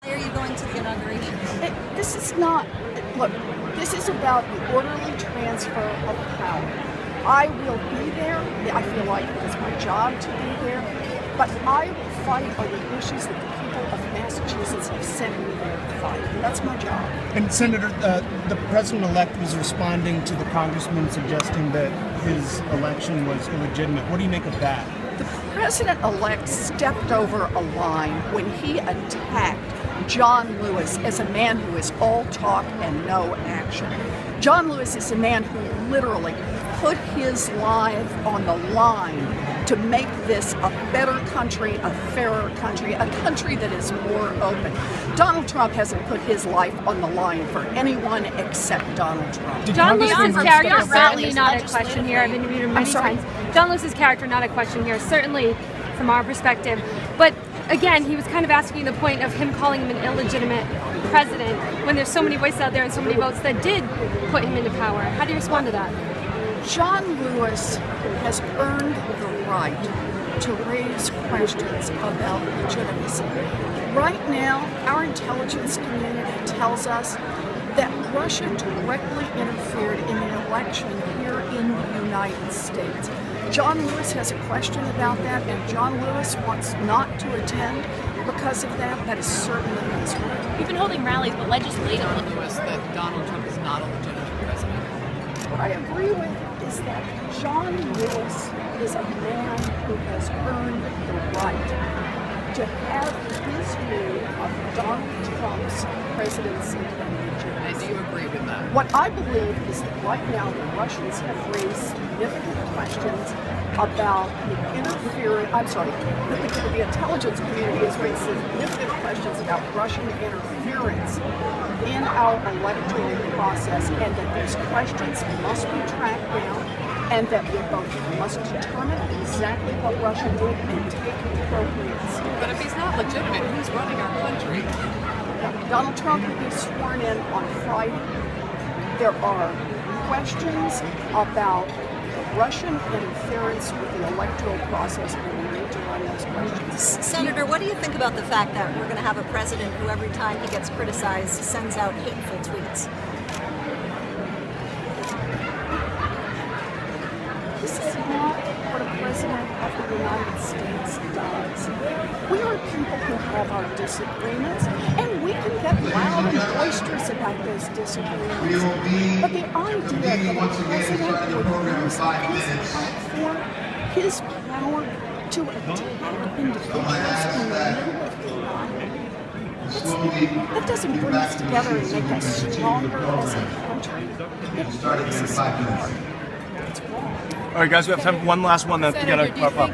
Why are you going to the inauguration? This is not, look, this is about the orderly transfer of power. I will be there. I feel like it's my job to be there. But I will fight on the issues that the people of Massachusetts have sent me there to fight. That's my job. And Senator, the president-elect was responding to the congressman suggesting that his election was illegitimate. What do you make of that? The president-elect stepped over a line when he attacked John Lewis as a man who is all talk and no action. John Lewis is a man who literally put his life on the line to make this a better country, a fairer country, a country that is more open. Donald Trump hasn't put his life on the line for anyone except Donald Trump. John Lewis's character certainly not a question here. I've interviewed him many times. John Lewis's character not a question here, certainly from our perspective. But again, he was kind of asking the point of him calling him an illegitimate president when there's so many voices out there and so many votes that did put him into power. How do you respond to that? John Lewis has earned the right to raise questions about legitimacy. Right now, our intelligence community tells us that Russia directly interfered in the election here in the United States. John Lewis has a question about that, and John Lewis wants not to attend because of that. That is certainly his right. You've been holding rallies, but legislating John Lewis that Donald Trump is not a legitimate president. What I agree with is that John Lewis is a man who has earned the right to have his view of Donald Trump's presidency and legitimacy. Do you agree with that? What I believe is that right now the Russians have raised significant questions about the the intelligence community has raised significant questions about Russian interference in our electoral process, and that these questions must be tracked down, and that we both must determine exactly what Russia did and take appropriate steps. But if he's not legitimate, who's running our country? Donald Trump will be sworn in on Friday. There are questions about Russian interference with the electoral process, and we need to run those questions. Senator, what do you think about the fact that we're going to have a president who every time he gets criticized sends out hateful tweets? This is not what a president of the United States does. We are people who have our disagreements, and we can get loud and boisterous about those disagreements. But the idea that a president would use his platform, his power, to attack individuals in the middle of the night, that doesn't bring us together and make us stronger as a country. It breaks us apart. It's wrong. All right, guys, we have time for one last one that we got to wrap up.